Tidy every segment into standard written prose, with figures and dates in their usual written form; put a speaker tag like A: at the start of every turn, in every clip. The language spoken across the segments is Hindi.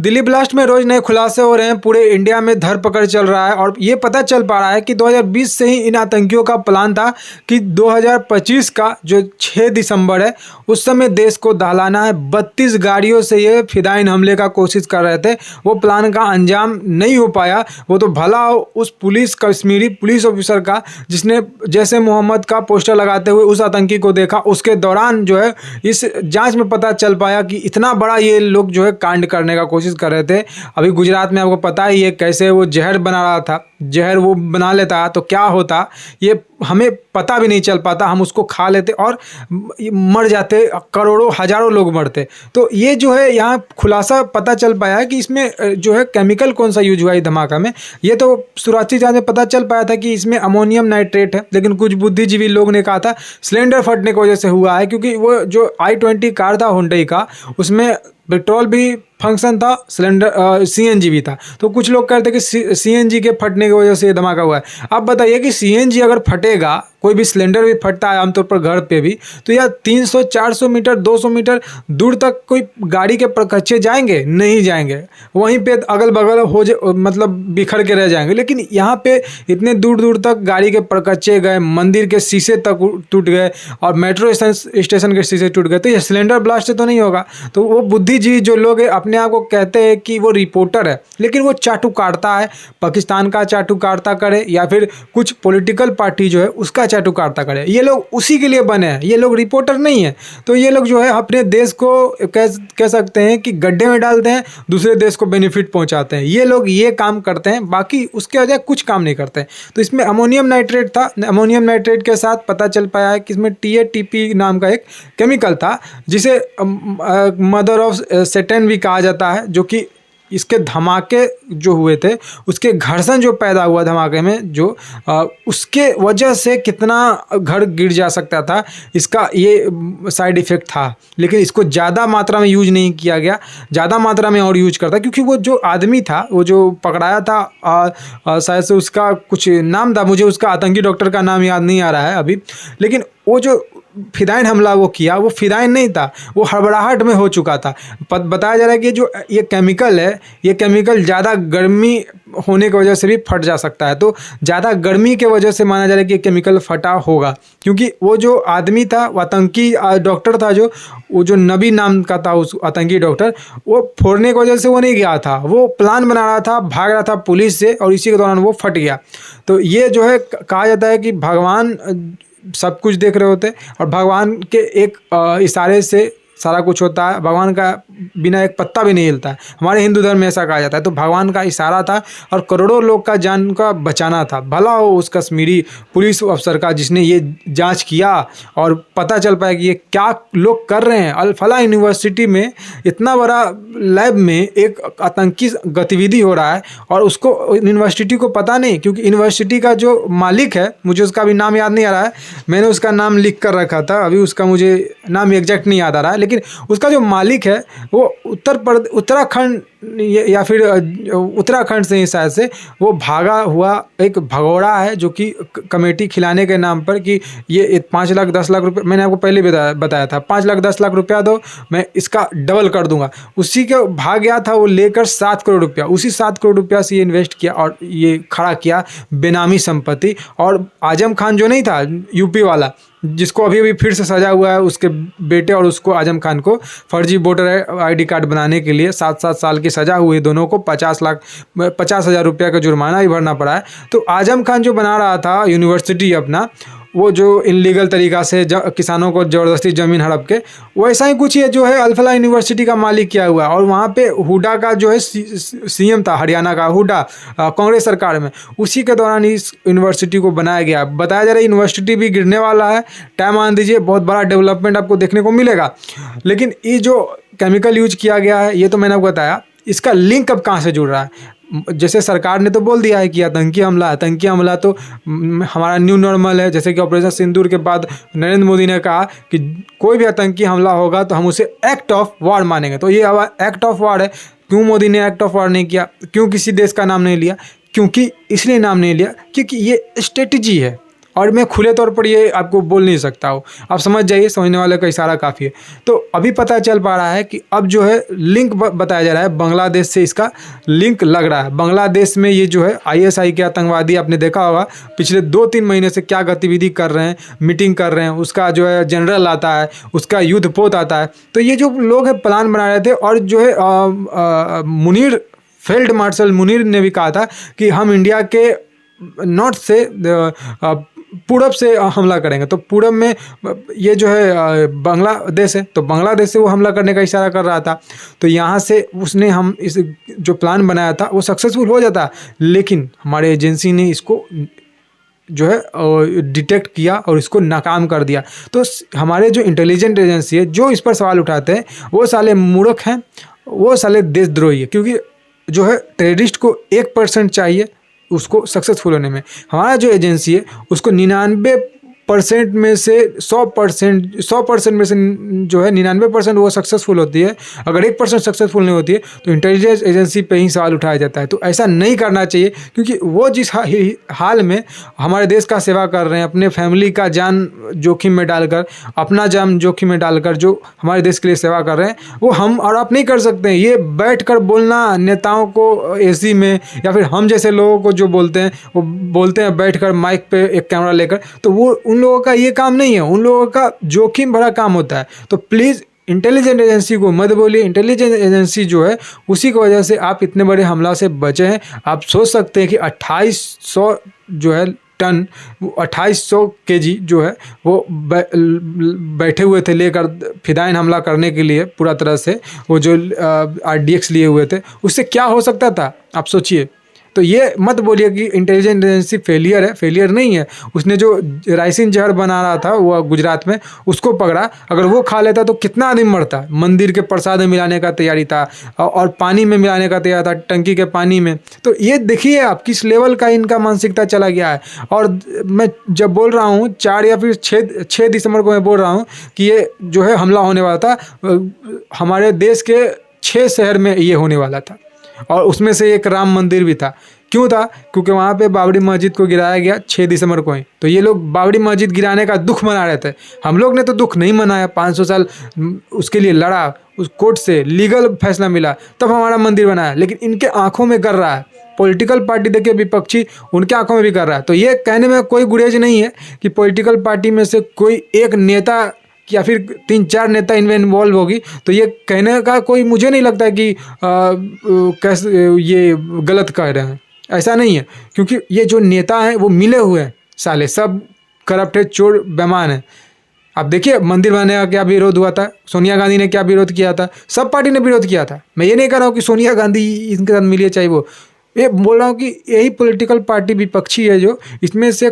A: दिल्ली ब्लास्ट में रोज नए खुलासे हो रहे हैं। पूरे इंडिया में धरपकड़ चल रहा है और ये पता चल पा रहा है कि 2020 से ही इन आतंकियों का प्लान था कि 2025 का जो 6 दिसंबर है उस समय देश को दहलाना है। 32 गाड़ियों से ये फिदाइन हमले का कोशिश कर रहे थे। वो प्लान का अंजाम नहीं हो पाया। वो तो भला हो उस पुलिस कश्मीरी पुलिस ऑफिसर का जिसने जैसे मोहम्मद का पोस्टर लगाते हुए उस आतंकी को देखा। उसके दौरान जो है इस जांच में पता चल पाया कि इतना बड़ा ये लोग जो है कांड करने का कोशिश कर रहे थे। अभी गुजरात में आपको पता ही है कैसे वो जहर बना रहा था। जहर वो बना लेता तो क्या होता ये हमें पता भी नहीं चल पाता। हम उसको खा लेते और मर जाते, करोड़ों हजारों लोग मरते। तो ये जो है यहाँ खुलासा पता चल पाया है कि इसमें जो है केमिकल कौन सा यूज हुआ है धमाका में। ये तो शुरुआती जांच में पता चल पाया था कि इसमें अमोनियम नाइट्रेट है, लेकिन कुछ बुद्धिजीवी लोग ने कहा था सिलेंडर फटने की वजह से हुआ है, क्योंकि वो जो i20 कार था हुंडई का उसमें पेट्रोल भी फंक्शन था, सिलेंडर सीएनजी भी था। तो कुछ लोग कहते हैं कि सीएनजी के फटने की वजह से ये धमाका हुआ है। अब बताइए कि सीएनजी अगर फटेगा, कोई भी सिलेंडर भी फटता है आमतौर पर घर पे भी, तो यार 300-400 मीटर 200 मीटर दूर तक कोई गाड़ी के परखच्चे जाएंगे? नहीं जाएंगे। वहीं पे अगल बगल मतलब बिखर के रह जाएंगे। लेकिन यहाँ पे इतने दूर दूर तक गाड़ी के परखच्चे गए, मंदिर के शीशे तक टूट गए और मेट्रो स्टेशन के शीशे टूट गए। तो ये सिलेंडर ब्लास्ट से तो नहीं होगा। तो वो बुद्धिजीवी जो लोग अपने आप को कहते हैं कि वो रिपोर्टर है, लेकिन वो चाटुकारिता है। पाकिस्तान का चाटुकारिता करे या फिर कुछ पॉलिटिकल पार्टी जो है उसका चाटुकारिता करे, ये लोग उसी के लिए बने हैं। ये लोग रिपोर्टर नहीं है। तो ये लोग जो है अपने देश को कह सकते हैं कि गड्ढे में डालते हैं, दूसरे देश को बेनिफिट पहुंचाते हैं। ये लोग ये काम करते हैं, बाकी उसके वजह कुछ काम नहीं करते हैं। तो इसमें अमोनियम नाइट्रेट था। अमोनियम नाइट्रेट के साथ पता चल पाया है कि इसमें TATP नाम का एक केमिकल था, जिसे मदर ऑफ सेटन भी कहा जाता है, जो कि इसके धमाके जो हुए थे उसके घर्षण जो पैदा हुआ धमाके में जो उसके वजह से कितना घर गिर जा सकता था, इसका ये साइड इफ़ेक्ट था। लेकिन इसको ज़्यादा मात्रा में यूज नहीं किया गया। ज़्यादा मात्रा में और यूज करता, क्योंकि वो जो आदमी था, वो जो पकड़ाया था, शायद से उसका कुछ नाम था, मुझे उसका आतंकी डॉक्टर का नाम याद नहीं आ रहा है अभी। लेकिन वो जो फिदाइन हमला वो किया, वो फिदाइन नहीं था, वो हड़बड़ाहट में हो चुका था। बताया जा रहा है कि जो ये केमिकल है, ये केमिकल ज़्यादा गर्मी होने की वजह से भी फट जा सकता है। तो ज़्यादा गर्मी के वजह से माना जा रहा है कि ये केमिकल फटा होगा, क्योंकि वो जो आदमी था, वो आतंकी डॉक्टर था, वो जो नबी नाम का था उस आतंकी डॉक्टर, वो फोड़ने की वजह से वो नहीं गया था, वो प्लान बना रहा था, भाग रहा था पुलिस से, और इसी के दौरान वो फट गया। तो ये जो है कहा जाता है कि भगवान सब कुछ देख रहे होते और भगवान के एक इशारे से सारा कुछ होता है। भगवान का बिना एक पत्ता भी नहीं हिलता है, हमारे हिंदू धर्म में ऐसा कहा जाता है। तो भगवान का इशारा था और करोड़ों लोग का जान का बचाना था। भला हो उस कश्मीरी पुलिस अफसर का जिसने ये जांच किया और पता चल पाया कि ये क्या लोग कर रहे हैं। अल-फलाह यूनिवर्सिटी में इतना बड़ा लैब में एक आतंकी गतिविधि हो रहा है और उसको यूनिवर्सिटी को पता नहीं, क्योंकि यूनिवर्सिटी का जो मालिक है, मुझे उसका भी नाम याद नहीं आ रहा है, मैंने उसका नाम लिख कर रखा था, अभी उसका मुझे नाम एग्जैक्ट नहीं याद आ रहा है, लेकिन उसका जो मालिक है वो उत्तराखंड या फिर उत्तराखंड से ही शायद से वो भागा हुआ एक भगोड़ा है, जो कि कमेटी खिलाने के नाम पर कि ये 5 लाख 10 लाख रुपये, मैंने आपको पहले बताया था, 5 लाख 10 लाख रुपया दो, मैं इसका डबल कर दूंगा। उसी के भाग गया था वो लेकर 7 करोड़ रुपया। उसी 7 करोड़ रुपया से ये इन्वेस्ट किया और ये खड़ा किया बेनामी संपत्ति। और आजम खान जो नहीं था यूपी वाला, जिसको अभी अभी फिर से सजा हुआ है, उसके बेटे और उसको आजम खान को फर्जी वोटर ID कार्ड बनाने के लिए 7-7 साल की सजा हुई। दोनों को 50,000 रुपया का जुर्माना भी भरना पड़ा है। तो आजम खान जो बना रहा था यूनिवर्सिटी अपना, वो जो इनलीगल तरीक़ा से किसानों को ज़बरदस्ती ज़मीन हड़प के, वैसा ही कुछ ये जो है अल-फलाह यूनिवर्सिटी का मालिक किया हुआ है। और वहाँ पे हुड्डा का जो है CM था, हरियाणा का हुड्डा, कांग्रेस सरकार में, उसी के दौरान इस यूनिवर्सिटी को बनाया गया। बताया जा रहा है यूनिवर्सिटी भी गिरने वाला है, टाइम आने दीजिए, बहुत बड़ा डेवलपमेंट आपको देखने को मिलेगा। लेकिन ये जो केमिकल यूज किया गया है, ये तो मैंने आपको बताया, इसका लिंक अब कहाँ से जुड़ रहा है? जैसे सरकार ने तो बोल दिया है कि आतंकी हमला तो हमारा न्यू नॉर्मल है। जैसे कि ऑपरेशन सिंदूर के बाद नरेंद्र मोदी ने कहा कि कोई भी आतंकी हमला होगा तो हम उसे एक्ट ऑफ वॉर मानेंगे। तो ये अब एक्ट ऑफ वॉर है। क्यों मोदी ने एक्ट ऑफ वॉर नहीं किया? क्यों किसी देश का नाम नहीं लिया? क्योंकि इसलिए नाम नहीं लिया क्योंकि ये स्ट्रेटजी है। और मैं खुले तौर पर ये आपको बोल नहीं सकता हूँ, आप समझ जाइए, समझने वाले का इशारा काफ़ी है। तो अभी पता चल पा रहा है कि अब जो है लिंक बताया जा रहा है, बांग्लादेश से इसका लिंक लग रहा है। बांग्लादेश में ये जो है ISI के आतंकवादी, आपने देखा होगा पिछले 2-3 महीने से क्या गतिविधि कर रहे हैं, मीटिंग कर रहे हैं, उसका जो है जनरल आता है, उसका युद्ध पोत आता है। तो ये जो लोग हैं प्लान बना रहे थे, और जो है मुनीर, फील्ड मार्शल मुनीर ने भी कहा था कि हम इंडिया के नॉर्थ से पूरब से हमला करेंगे। तो पूरब में ये जो है बांग्लादेश है, तो बांग्लादेश से वो हमला करने का इशारा कर रहा था। तो यहाँ से उसने हम इस जो प्लान बनाया था वो सक्सेसफुल हो जाता, लेकिन हमारे एजेंसी ने इसको जो है डिटेक्ट किया और इसको नाकाम कर दिया। तो हमारे जो इंटेलिजेंट एजेंसी है जो इस पर सवाल उठाते हैं वो साले मूर्ख हैं, वो साले देशद्रोही है, क्योंकि जो है टेररिस्ट को 1% चाहिए उसको सक्सेसफुल होने में। हमारा जो एजेंसी है उसको 99% में से 100% में से जो है 99% वो सक्सेसफुल होती है। अगर 1% सक्सेसफुल नहीं होती है तो इंटेलिजेंस एजेंसी पे ही सवाल उठाया जाता है। तो ऐसा नहीं करना चाहिए, क्योंकि वो जिस हाल में हमारे देश का सेवा कर रहे हैं, अपने फैमिली का जान जोखिम में डालकर, अपना जान जोखिम में डालकर जो हमारे देश के लिए सेवा कर रहे हैं, वो हम और आप नहीं कर सकते हैं। ये बैठकर बोलना नेताओं को AC में, या फिर हम जैसे लोगों को जो बोलते हैं वो बोलते हैं बैठकर माइक पे एक कैमरा लेकर, तो वो उन लोगों का ये काम नहीं है, उन लोगों का जोखिम भरा काम होता है। तो प्लीज़ इंटेलिजेंट एजेंसी को मत बोलिए। इंटेलिजेंट एजेंसी जो है उसी की वजह से आप इतने बड़े हमला से बचे हैं। आप सोच सकते हैं कि 2800 जो है टन, 2800 kg जो है वो बैठे हुए थे लेकर फिदाइन हमला करने के लिए, पूरा तरह से वो जो RDX लिए हुए थे, उससे क्या हो सकता था आप सोचिए। तो ये मत बोलिए कि इंटेलिजेंस एजेंसी फेलियर है, फेलियर नहीं है। उसने जो राइसिन जहर बना रहा था वो गुजरात में, उसको पकड़ा, अगर वो खा लेता तो कितना आदमी मरता। मंदिर के प्रसाद में मिलाने का तैयारी था और पानी में मिलाने का तैयार था, टंकी के पानी में। तो ये देखिए आप किस लेवल का इनका मानसिकता चला गया है। और मैं जब बोल रहा हूँ 4 या फिर 6 दिसंबर को मैं बोल रहा हूँ कि ये जो है हमला होने वाला था, हमारे देश के 6 शहर में ये होने वाला था, और उसमें से एक राम मंदिर भी था। क्यों था? क्योंकि वहाँ पे बाबरी मस्जिद को गिराया गया 6 दिसंबर को ही। तो ये लोग बाबरी मस्जिद गिराने का दुख मना रहे थे। हम लोग ने तो दुख नहीं मनाया, 500 साल उसके लिए लड़ा, उस कोर्ट से लीगल फैसला मिला, तब हमारा मंदिर बनाया। लेकिन इनके आंखों में कर रहा है, पॉलिटिकल पार्टी देखिए विपक्षी, उनके आंखों में भी कर रहा है। तो ये कहने में कोई गुरेज नहीं है कि पॉलिटिकल पार्टी में से कोई एक नेता या फिर 3-4 नेता इनमें इन्वॉल्व होगी, तो ये कहने का कोई मुझे नहीं लगता कि कैसे ये गलत कह रहे हैं। ऐसा नहीं है, क्योंकि ये जो नेता हैं वो मिले हुए हैं, साले सब करप्ट है, चोर बेईमान है। आप देखिए मंदिर बनाने का क्या विरोध हुआ था, सोनिया गांधी ने क्या विरोध किया था, सब पार्टी ने विरोध किया था। मैं ये नहीं कह रहा हूँ कि सोनिया गांधी इनके साथ मिली है, चाहे वो, ये बोल रहा हूँ कि यही पॉलिटिकल पार्टी विपक्षी है जो इसमें से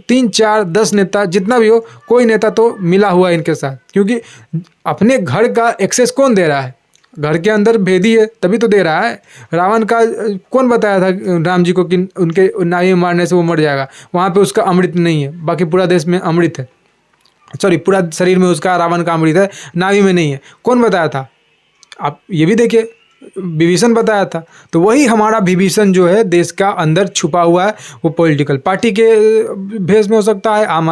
A: 3-4-10 नेता जितना भी हो, कोई नेता तो मिला हुआ है इनके साथ। क्योंकि अपने घर का एक्सेस कौन दे रहा है? घर के अंदर भेदी है तभी तो दे रहा है। रावण का कौन बताया था राम जी को कि उनके नाई मारने से वो मर जाएगा? वहाँ पे उसका अमृत नहीं है, बाकी पूरा देश में अमृत है। सॉरी, पूरा शरीर में उसका रावण का अमृत है, नाभि में नहीं है। कौन बताया था? आप ये भी देखिए, विभीषण बताया था। तो वही हमारा विभीषण जो है देश का अंदर छुपा हुआ है, वो पॉलिटिकल पार्टी के भेष में हो सकता है, आम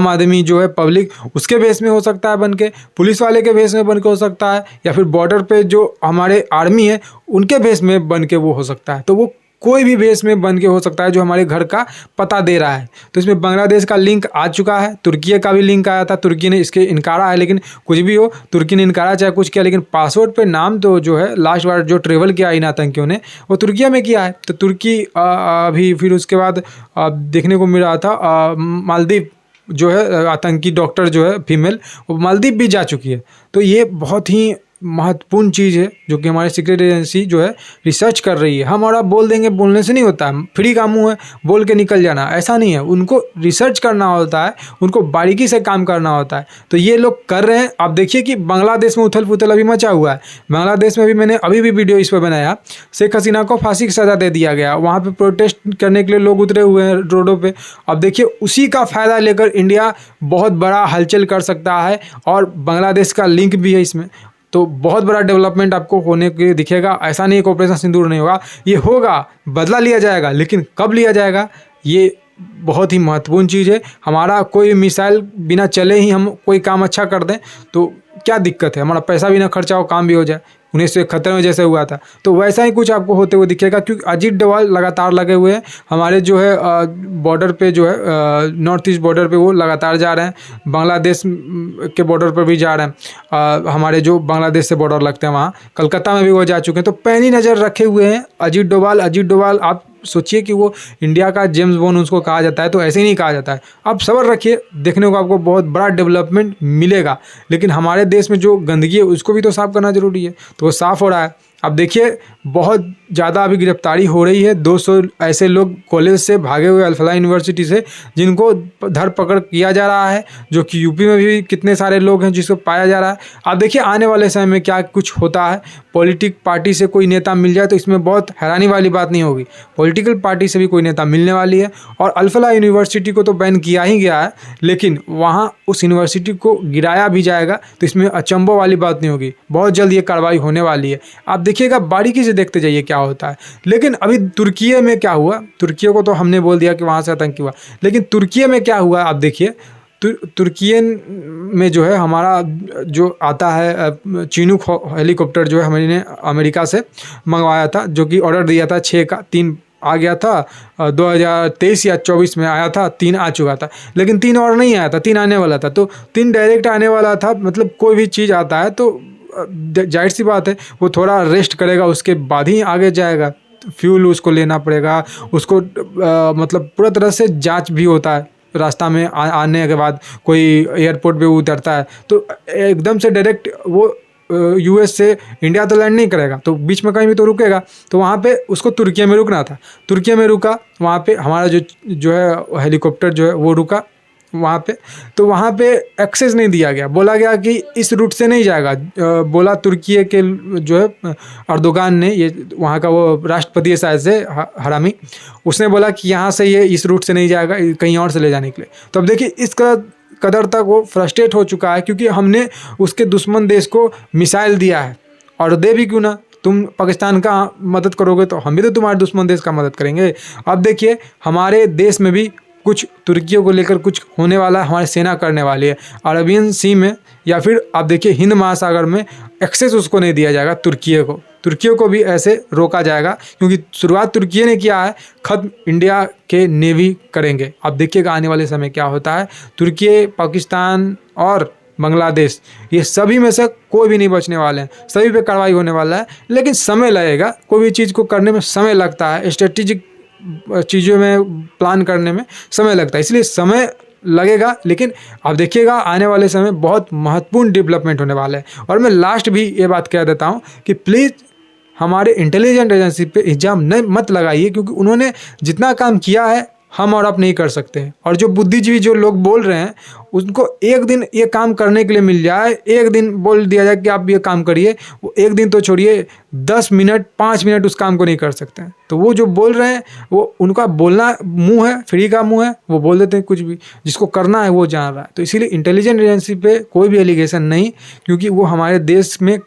A: आदमी जो है पब्लिक, उसके भेष में हो सकता है बन के, पुलिस वाले के भेष में बन के हो सकता है, या फिर बॉर्डर पे जो हमारे आर्मी है उनके भेष में बन के वो हो सकता है। तो वो कोई भी भेष में बन के हो सकता है जो हमारे घर का पता दे रहा है। तो इसमें बांग्लादेश का लिंक आ चुका है, तुर्की का भी लिंक आया था, तुर्की ने इसके इनकारा है। लेकिन कुछ भी हो, तुर्की ने इनकारा चाहे कुछ किया, लेकिन पासपोर्ट पे नाम तो जो है लास्ट बार जो ट्रेवल किया इन आतंकियों ने वो तुर्की में किया है। तो तुर्की अभी फिर उसके बाद देखने को मिल रहा था मालदीव जो है आतंकी डॉक्टर जो है फीमेल, वो मालदीव भी जा चुकी है। तो ये बहुत ही महत्वपूर्ण चीज़ है जो कि हमारे सीक्रेट एजेंसी जो है रिसर्च कर रही है। हम और आप बोल देंगे, बोलने से नहीं होता, फ्री का मुँह है बोल के निकल जाना, ऐसा नहीं है। उनको रिसर्च करना होता है, उनको बारीकी से काम करना होता है। तो ये लोग कर रहे हैं। आप देखिए कि बांग्लादेश में उथल पुथल अभी मचा हुआ है। बांग्लादेश में भी मैंने अभी भी वीडियो इस पर बनाया, शेख हसीना को फांसी की सज़ा दे दिया गया, वहाँ पर प्रोटेस्ट करने के लिए लोग उतरे हुए हैं रोडों पर। अब देखिए उसी का फ़ायदा लेकर इंडिया बहुत बड़ा हलचल कर सकता है, और बांग्लादेश का लिंक भी है इसमें। तो बहुत बड़ा डेवलपमेंट आपको होने के दिखेगा। ऐसा नहीं है कि ऑपरेशन सिंदूर नहीं होगा, ये होगा, बदला लिया जाएगा, लेकिन कब लिया जाएगा ये बहुत ही महत्वपूर्ण चीज़ है। हमारा कोई मिसाइल बिना चले ही हम कोई काम अच्छा कर दें तो क्या दिक्कत है, हमारा पैसा भी ना खर्चा हो, काम भी हो जाए। 1971 में जैसे हुआ था तो वैसा ही कुछ आपको होते हुए दिखेगा, क्योंकि अजीत डोभाल लगातार लगे हुए हैं हमारे जो है बॉर्डर पे, जो है नॉर्थ ईस्ट बॉर्डर पे, वो लगातार जा रहे हैं। बांग्लादेश के बॉर्डर पर भी जा रहे हैं, हमारे जो बांग्लादेश से बॉर्डर लगते हैं वहाँ कलकत्ता में भी वो जा चुके हैं। तो पैनी नज़र रखे हुए हैं अजीत डोभाल। अजीत डोभाल आप सोचिए कि वो इंडिया का जेम्स बॉन्ड उसको कहा जाता है, तो ऐसे ही नहीं कहा जाता है। आप सब्र रखिए, देखने को आपको बहुत बड़ा डेवलपमेंट मिलेगा। लेकिन हमारे देश में जो गंदगी है उसको भी तो साफ़ करना जरूरी है, तो वो साफ़ हो रहा है। अब देखिए बहुत ज़्यादा अभी गिरफ्तारी हो रही है। 200 ऐसे लोग कॉलेज से भागे हुए अल्फला यूनिवर्सिटी से, जिनको धरपकड़ किया जा रहा है, जो कि यूपी में भी कितने सारे लोग हैं जिसको पाया जा रहा है। आप देखिए आने वाले समय में क्या कुछ होता है। पॉलिटिक पार्टी से कोई नेता मिल जाए तो इसमें बहुत हैरानी वाली बात नहीं होगी। पॉलिटिकल पार्टी से भी कोई नेता मिलने वाली है। और अल्फला यूनिवर्सिटी को तो बैन किया ही गया है, लेकिन वहाँ उस यूनिवर्सिटी को गिराया भी जाएगा, तो इसमें अचंभों वाली बात नहीं होगी। बहुत जल्द ये कार्रवाई होने वाली है, आप देखिएगा, बारीकी से देखते जाइए क्या होता है। लेकिन अभी तुर्की में क्या हुआ, तुर्की को तो हमने बोल दिया कि वहाँ से आतंकी हुआ, लेकिन तुर्की में क्या हुआ आप देखिए। तुर्की में जो है हमारा जो आता है चिनूक हेलीकॉप्टर, जो है हमने अमेरिका से मंगवाया था, जो कि ऑर्डर दिया था 6 का 3 आ गया था 2023 या 24 में आया था, 3 आ चुका था। लेकिन 3 और नहीं आया था, 3 आने वाला था। तो 3 डायरेक्ट आने वाला था। मतलब कोई भी चीज़ आता है तो जाहिर सी बात है वो थोड़ा रेस्ट करेगा, उसके बाद ही आगे जाएगा। फ्यूल उसको लेना पड़ेगा, उसको मतलब पूरा तरह से जांच भी होता है। रास्ता में आने के बाद कोई एयरपोर्ट पे उतरता है तो एकदम से डायरेक्ट वो यूएस से इंडिया तो लैंड नहीं करेगा, तो बीच में कहीं भी तो रुकेगा। तो वहाँ पे उसको तुर्की में रुकना था, तुर्की में रुका। वहाँ पे हमारा जो है हेलीकॉप्टर जो है वो रुका वहाँ पे। तो वहाँ पे एक्सेस नहीं दिया गया, बोला गया कि इस रूट से नहीं जाएगा। बोला तुर्की के जो है अर्दोगान ने, ये वहाँ का वो राष्ट्रपति है शायद से, हरामी, उसने बोला कि यहाँ से ये इस रूट से नहीं जाएगा, कहीं और से ले जाने के लिए। तो अब देखिए इस कदर तक वो फ्रस्ट्रेट हो चुका है, क्योंकि हमने उसके दुश्मन देश को मिसाइल दिया है। और दे भी क्यों ना, तुम पाकिस्तान का मदद करोगे तो हम भी तो तुम्हारे दुश्मन देश का मदद करेंगे। अब देखिए हमारे देश में भी कुछ तुर्कियों को लेकर कुछ होने वाला है, हमारी सेना करने वाली है। अरबियन सी में या फिर आप देखिए हिंद महासागर में एक्सेस उसको नहीं दिया जाएगा तुर्कियों को भी ऐसे रोका जाएगा, क्योंकि शुरुआत तुर्की ने किया है, ख़त्म इंडिया के नेवी करेंगे। आप देखिएगा आने वाले समय क्या होता है। तुर्की, पाकिस्तान और बांग्लादेश, ये सभी में से कोई भी नहीं बचने वाले हैं, सभी पे कार्रवाई होने वाला है। लेकिन समय लगेगा, कोई भी चीज़ को करने में समय लगता है, स्ट्रेटेजिक चीज़ों में प्लान करने में समय लगता है, इसलिए समय लगेगा। लेकिन आप देखिएगा आने वाले समय बहुत महत्वपूर्ण डेवलपमेंट होने वाला है। और मैं लास्ट भी ये बात कह देता हूँ कि प्लीज़ हमारे इंटेलिजेंट एजेंसी पे इल्ज़ाम नहीं मत लगाइए, क्योंकि उन्होंने जितना काम किया है हम और आप नहीं कर सकते हैं। और जो बुद्धिजीवी जो लोग बोल रहे हैं उनको एक दिन ये काम करने के लिए मिल जाए, एक दिन बोल दिया जाए कि आप ये काम करिए, वो एक दिन तो छोड़िए 10 मिनट 5 मिनट उस काम को नहीं कर सकते हैं। तो वो जो बोल रहे हैं वो उनका बोलना मुंह है, फ्री का मुंह है, वो बोल देते हैं कुछ भी, जिसको करना है वो जान रहा है। तो इसीलिए इंटेलिजेंट एजेंसी पे कोई भी एलिगेशन नहीं, क्योंकि वो हमारे देश में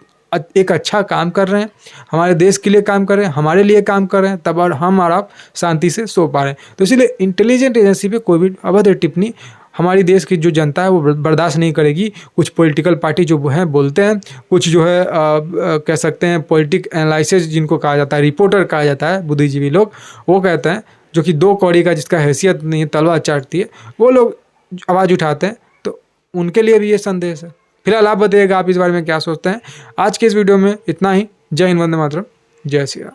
A: एक अच्छा काम कर रहे हैं, हमारे देश के लिए काम कर रहे हैं, हमारे लिए काम कर रहे हैं, तब और हम और आप शांति से सो पा रहे हैं। तो इसलिए इंटेलिजेंट एजेंसी पे कोई भी अभद्र टिप्पणी हमारी देश की जो जनता है वो बर्दाश्त नहीं करेगी। कुछ पॉलिटिकल पार्टी जो हैं बोलते हैं, कुछ जो है कह सकते हैं पॉलिटिक एनालिसिस जिनको कहा जाता है, रिपोर्टर कहा जाता है, बुद्धिजीवी लोग, वो कहते हैं, जो कि 2 कौड़ी का जिसका हैसियत नहीं है तलवार चाटती है, वो लोग आवाज़ उठाते हैं। तो उनके लिए भी ये संदेश है। फिलहाल आप बताइएगा आप इस बारे में क्या सोचते हैं। आज के इस वीडियो में इतना ही। जय हिंद, वंदे मातरम, जय श्री राम।